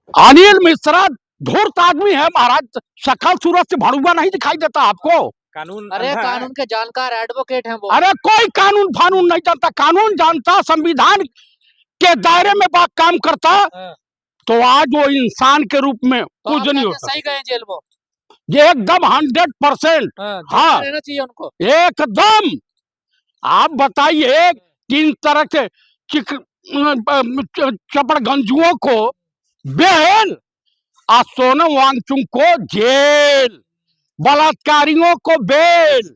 अनिल मिश्रा धूर्त आदमी है महाराज, शक्ल सूरत से भड़ुआ नहीं दिखाई देता आपको? कानून अरे अंधा है। कानून के जानकार एडवोकेट हैं वो। अरे कोई कानून फानून नहीं जानता, कानून जानता, संविधान के दायरे में बात काम करता, हाँ। तो आज वो इंसान के रूप में तो कुछ आप नहीं कहते होता। सही गए जेल वो। ये एकदम 100%। हाँ, रहना चाहिए उनको। एकदम। आप बताइए किन तरह के चपड़गंजुओं को बेल और सोनम वांगचुक को जेल, बलात्कारियों को बेल।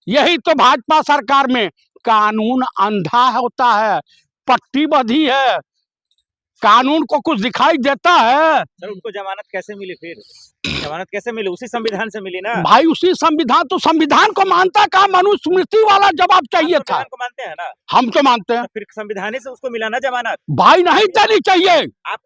यही तो भाजपा सरकार में कानून अंधा होता है, पट्टी बंधी है, कानून को कुछ दिखाई देता है। सर उनको जमानत कैसे मिली? फिर जमानत कैसे मिली? उसी संविधान से मिली ना भाई, उसी संविधान, तो संविधान को मानता का? मनुस्मृति वाला जवाब चाहिए था। संविधान को मानते हैं ना? हम तो मानते हैं। तो फिर संविधान ही से उसको मिला ना जमानत। भाई नहीं देनी चाहिए। आप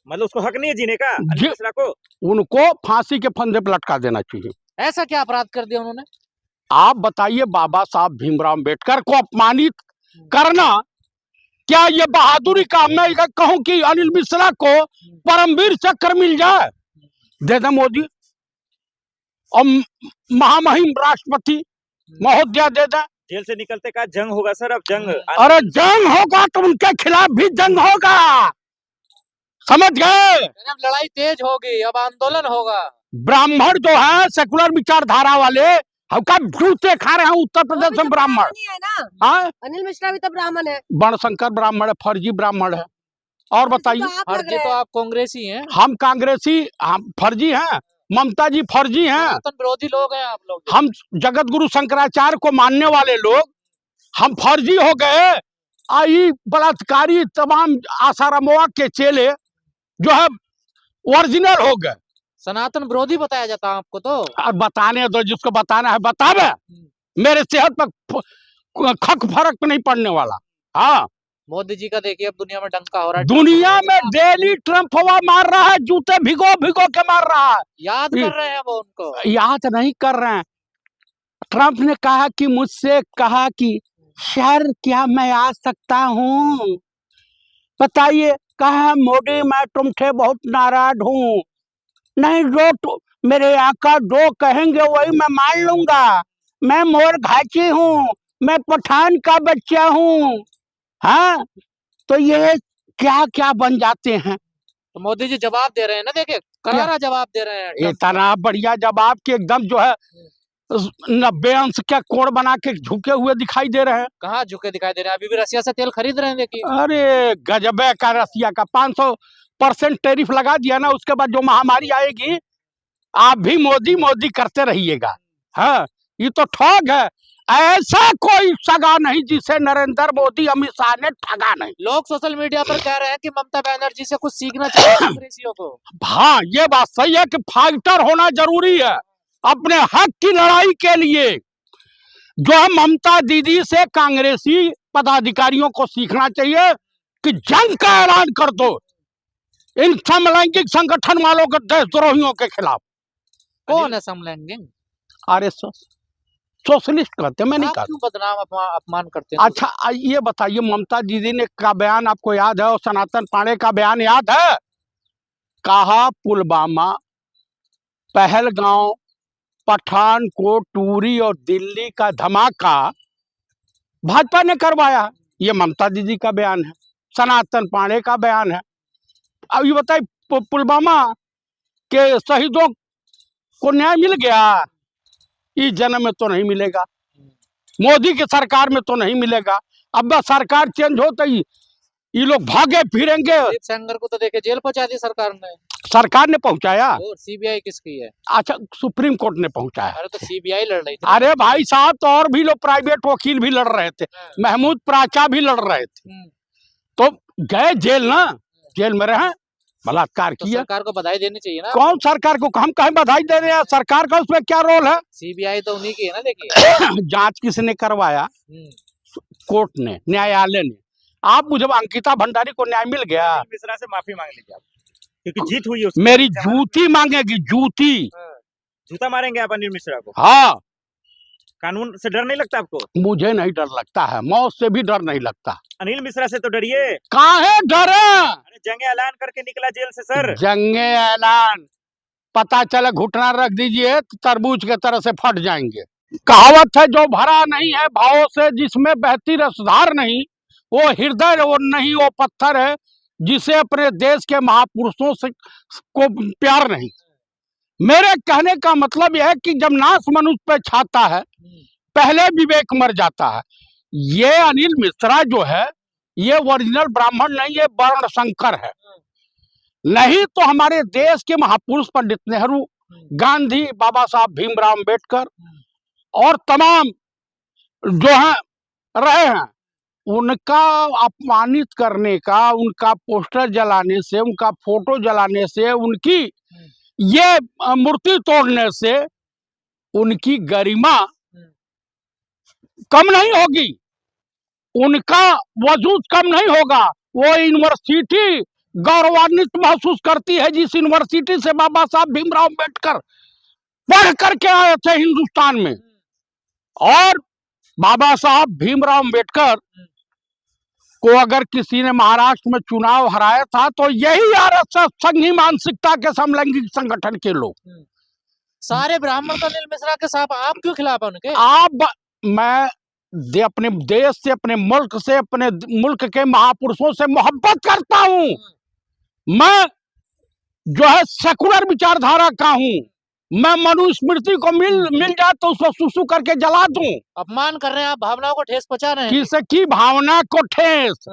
मतलब उसको हक नहीं है जीने का, अनिल जी- मिश्रा को? उनको फांसी के फंदे पर लटका देना चाहिए। ऐसा क्या अपराध कर दिया उन्होंने? आप बताइए, बाबा साहब भीमराव अम्बेडकर को अपमानित करना क्या ये बहादुरी का? मैं ये कहूं कि अनिल मिश्रा को परमवीर चक्र मिल जाए, दे दे मोदी, और महामहिम राष्ट्रपति महोदया दे दे। जेल से निकलते का जंग होगा सर, अब जंग। अरे जंग होगा तो उनके खिलाफ भी जंग होगा, समझ गए? अब लड़ाई तेज होगी, अब आंदोलन होगा। ब्राह्मण जो है सेकुलर विचारधारा वाले, हल्का जूते खा रहे हैं उत्तर प्रदेश में ब्राह्मण। है ना, हाँ, अनिल मिश्रा भी तो ब्राह्मण है। वर्णशंकर ब्राह्मण है, फर्जी ब्राह्मण है। और बताइए, फर्जी तो आप कांग्रेसी हैं। हम कांग्रेसी, हम फर्जी हैं, ममता जी फर्जी हैं, सनातन विरोधी लोग हैं आप लोग। हम जगत गुरु शंकराचार्य को मानने वाले लोग हम फर्जी हो गए। आई बलात्कारी तमाम आसारामोआ के चेले जो है ओरिजिनल हो गए। सनातन विरोधी बताया जाता है आपको तो। अब बताने दो, जिसको बताना है बतावे, मेरे सेहत पर खक फर्क नहीं पड़ने वाला। हाँ, मोदी जी का देखिए अब दुनिया में डंका हो रहा है। दुनिया में डेली ट्रम्प हवा मार रहा है, जूते भिगो भिगो के मार रहा है। याद कर रहे हैं वो उनको। याद नहीं कर रहे हैं। ट्रम्प ने कहा कि मुझसे कहा कि सर क्या मैं आ सकता हूँ? बताइए, कहा मोदी मैं तुमसे बहुत नाराज हूँ। नहीं, जो मेरे आका जो कहेंगे वही मैं मान लूंगा। मैं मोर घाची हूँ, मैं पठान का बच्चा हूँ। हाँ, तो ये क्या क्या बन जाते हैं। तो मोदी जी जवाब दे रहे हैं ना, देखिए करारा जवाब दे रहे हैं। इतना बढ़िया जवाब कि एकदम जो है 90 अंश का कोण बना के झुके हुए दिखाई दे रहे हैं। कहाँ झुके दिखाई दे रहे हैं? अभी भी रसिया से तेल खरीद रहे हैं, देखिए। अरे गजबे का रसिया का 500% टैरिफ लगा दिया ना, उसके बाद जो महामारी आएगी आप भी मोदी मोदी करते रहिएगा। हाँ, ये तो ठग है। ऐसा कोई सगा नहीं जिसे नरेंद्र मोदी अमित शाह ने ठगा नहीं। लोग सोशल मीडिया पर कह रहे हैं कि ममता बनर्जी से कुछ सीखना चाहिए कांग्रेसियों को। हाँ, ये बात सही है कि फाइटर होना जरूरी है अपने हक की लड़ाई के लिए। जो है ममता दीदी से कांग्रेसी पदाधिकारियों को सीखना चाहिए कि जंग का ऐलान कर दो इन समलैंगिक संगठन वालों के, देशद्रोहियों के खिलाफ। कौन है समलैंगिक? आरएसएस सोशलिस्ट कहते, मैं नहीं आप कहता। क्यों बदनाम अपमान करते हैं? अच्छा, ये बताइए, ममता दीदी ने का बयान आपको याद है? और सनातन पांडे का बयान याद है? कहा पुलवामा, पहलगांव, पठानकोट, टूरी और दिल्ली का धमाका भाजपा ने करवाया। ये ममता दीदी का बयान है, सनातन पांडे का बयान है। अब ये बताइए, पुलवामा के शहीदों को न्याय मिल गया? इस जन्म में तो नहीं मिलेगा, मोदी की सरकार में तो नहीं मिलेगा। अब बस सरकार चेंज होता ही ये लोग भागे फिरेंगे। दीप सेंगर को तो देखे जेल पहुंचा दी सरकार ने। सरकार ने पहुंचाया? और सीबीआई किसकी है? अच्छा, सुप्रीम कोर्ट ने पहुंचाया। अरे तो सीबीआई लड़ रही थी। अरे भाई साहब, तो और भी लोग प्राइवेट वकील भी लड़ रहे थे, महमूद प्राचा भी लड़ रहे थे, तो गए जेल ना, जेल में रहे, बलात्कार तो किया। सरकार को बधाई देनी चाहिए ना। कौन सरकार को? हम कहीं बधाई दे रहे हैं? सरकार का उसमें क्या रोल है? सीबीआई तो उन्हीं की है ना, देखिए। जांच किसने करवाया? कोर्ट ने, न्यायालय ने। आप मुझे, अंकिता भंडारी को न्याय मिल गया? अनिल मिश्रा से माफी मांग लीजिए आप, क्योंकि जीत हुई है उसकी। मेरी जूती मांगेगी, जूती। जूता मारेंगे आप अनिल मिश्रा को? हाँ, कानून से डर नहीं लगता आपको? मुझे नहीं डर लगता है, मौत से भी डर नहीं लगता। अनिल मिश्रा से तो डरिए। काहे डरे? अरे जंग ऐलान करके निकला जेल से सर। जंगे ऐलान, पता चले घुटना रख दीजिए तो तरबूज के तरह से फट जाएंगे। कहावत है, जो भरा नहीं है भावों से, जिसमें बहती रसधार नहीं, वो हृदय वो नहीं, वो पत्थर है जिसे अपने देश के महापुरुषों से को प्यार नहीं। मेरे कहने का मतलब यह है कि जब नाश मनुष्य पे छाता है, पहले विवेक मर जाता है। ये अनिल मिश्रा जो है, ये ओरिजिनल ब्राह्मण नहीं, ये वर्ण शंकर है। नहीं तो हमारे देश के महापुरुष पंडित नेहरू, गांधी, बाबा साहब भीमराव अम्बेडकर और तमाम जो हैं रहे हैं, उनका अपमानित करने का, उनका पोस्टर जलाने से, उनका फोटो जलाने से, उनकी ये मूर्ति तोड़ने से उनकी गरिमा कम नहीं होगी, उनका वजूद कम नहीं होगा। वो यूनिवर्सिटी गौरवान्वित महसूस करती है, जिस यूनिवर्सिटी से बाबा साहब भीमराव अम्बेडकर पढ़ करके आए थे हिंदुस्तान में। और बाबा साहब भीमराव अम्बेडकर को अगर किसी ने महाराष्ट्र में चुनाव हराया था तो यही आरएसएस संघी मानसिकता के समलैंगिक संगठन के लोग। सारे ब्राह्मण तो अनिल मिश्रा के साथ, आप क्यों खिलाफ है उनके? मैं अपने देश से, अपने मुल्क से, अपने मुल्क के महापुरुषों से मोहब्बत करता हूं। मैं जो है सेकुलर विचारधारा का हूं। मैं मनुस्मृति को मिल जाए तो उसको सुसु करके जला दूं। अपमान कर रहे हैं आप, भावनाओं को ठेस पहुंचा रहे हैं। किसकी भावना को ठेस?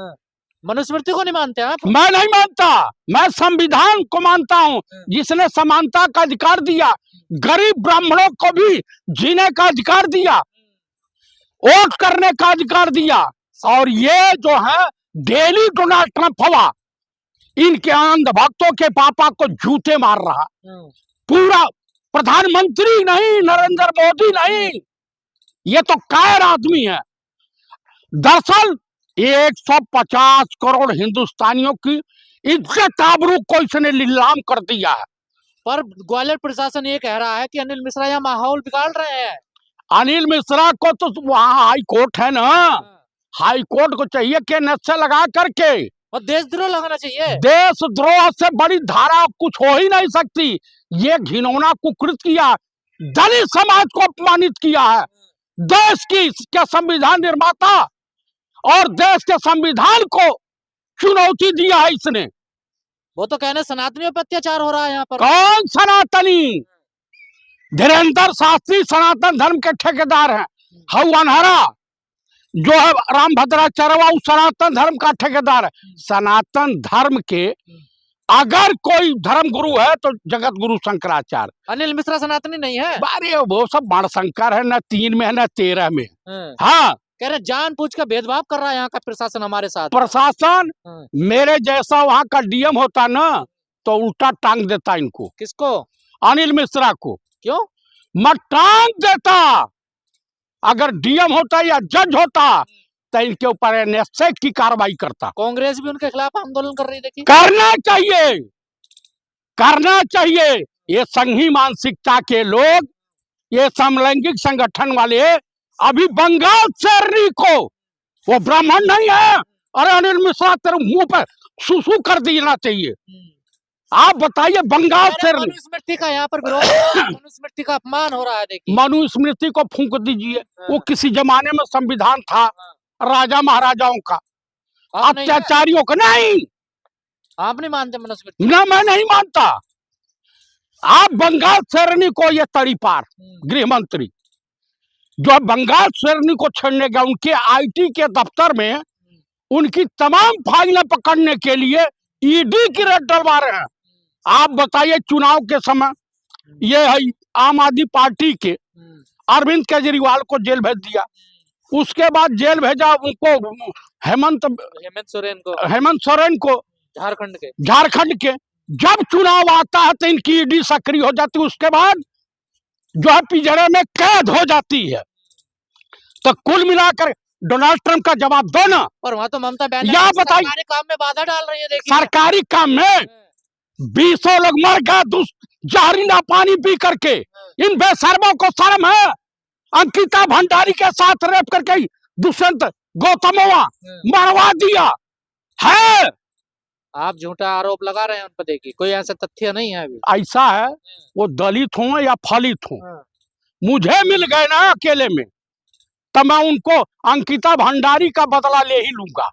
मनुस्मृति को नहीं मानते आप? मैं नहीं मानता, मैं संविधान को मानता हूं, जिसने समानता का अधिकार दिया, गरीब ब्राह्मणों को भी जीने का अधिकार दिया, वोट करने का अधिकार दिया। और ये जो है डेली डोनाल्ड ट्रंप हवा, इनके अंध भक्तों के पापा को जूते मार रहा। पूरा प्रधानमंत्री नहीं, नरेंद्र मोदी नहीं, ये तो कायर आदमी है। दरअसल 150 करोड़ हिंदुस्तानियों की इज्जत आबरू को इसने नीलाम कर दिया है। पर ग्वालियर प्रशासन ये कह रहा है कि अनिल मिश्रा यहाँ माहौल बिगाड़ रहे हैं। अनिल मिश्रा को तो वहाँ हाई कोर्ट है ना, हाई कोर्ट को चाहिए कि नक्शा लगा करके, और देशद्रोह लगाना चाहिए। देशद्रोह से बड़ी धारा कुछ हो ही नहीं सकती। ये घिनौना कुकृत किया, दलित समाज को अपमानित किया है। देश की के संविधान निर्माता और देश के संविधान को चुनौती दिया है इसने। वो तो कहने सनातनियों पर अत्याचार हो रहा है यहाँ पर। कौन सनातनी? धीरेन्द्र शास्त्री सनातन धर्म के ठेकेदार हैं। हऊ अनहरा जो है रामभद्राचार्य, वो सनातन धर्म का ठेकेदार है। सनातन धर्म के अगर कोई धर्म गुरु है तो जगत गुरु शंकराचार्य। अनिल मिश्रा सनातनी नहीं है? अरे वो सब बाणशंकर है, न 3 में है न 13 में। हाँ, कह रहे जानबूझ कर भेदभाव कर रहा है यहाँ का प्रशासन हमारे साथ। प्रशासन मेरे जैसा वहाँ का डीएम होता ना तो उल्टा टांग देता इनको। किसको? अनिल मिश्रा को। क्यों? मैं टांग देता। अगर डीएम होता या जज होता तो इनके ऊपर एनएसए की कार्रवाई करता। कांग्रेस भी उनके खिलाफ आंदोलन कर रही है, देखिए। करना चाहिए, करना चाहिए। ये संघी मानसिकता के लोग, ये समलैंगिक संगठन वाले अभी बंगाल शेरनी को, वो ब्राह्मण नहीं है, अरे अनिल मिश्रा तेरे मुंह पर सुसु कर देना चाहिए। आप बताइए, बंगाल शेरनी। मनुस्मृति का यहाँ पर विरोध, मनुस्मृति का अपमान हो रहा है, देखिए। मनुस्मृति को फूंक दीजिए। वो किसी जमाने में संविधान था राजा महाराजाओं का, अत्याचारियों का नहीं। आप नहीं मानते मनुस्मृति? ना, मैं नहीं मानता। आप बंगाल शेरनी को, ये तड़ीपार गृह मंत्री जो बंगाल शेरनी को छेड़ने गया, उनके आईटी के दफ्तर में उनकी तमाम फाइलें पकड़ने के लिए ईडी की रेड डलवा रहे हैं। आप बताइए, चुनाव के समय ये है आम आदमी पार्टी के अरविंद केजरीवाल को जेल भेज दिया, उसके बाद जेल भेजा उनको हेमंत सोरेन को झारखंड के। जब चुनाव आता है तो इनकी ईडी सक्रिय हो जाती है, उसके बाद जो है पिंजरे में कैद हो जाती है। तो कुल मिलाकर डोनाल्ड ट्रंप का जवाब दो ना। और वहाँ तो ममता बनर्जी सरकारी काम में बाधा डाल रही है, देखिए। सरकारी काम में 20 लोग मर गए जहरीला पानी पी करके। इन बेशर्मों को शर्म है? अंकिता भंडारी के साथ रेप करके दुष्यंत गौतमवा मरवा दिया है। आप झूठा आरोप लगा रहे हैं उन पर, देखिए कोई ऐसा तथ्य नहीं है अभी। ऐसा है, वो दलित हो या फलित हो, हाँ। मुझे मिल गए ना अकेले में, तो मैं उनको अंकिता भंडारी का बदला ले ही लूंगा।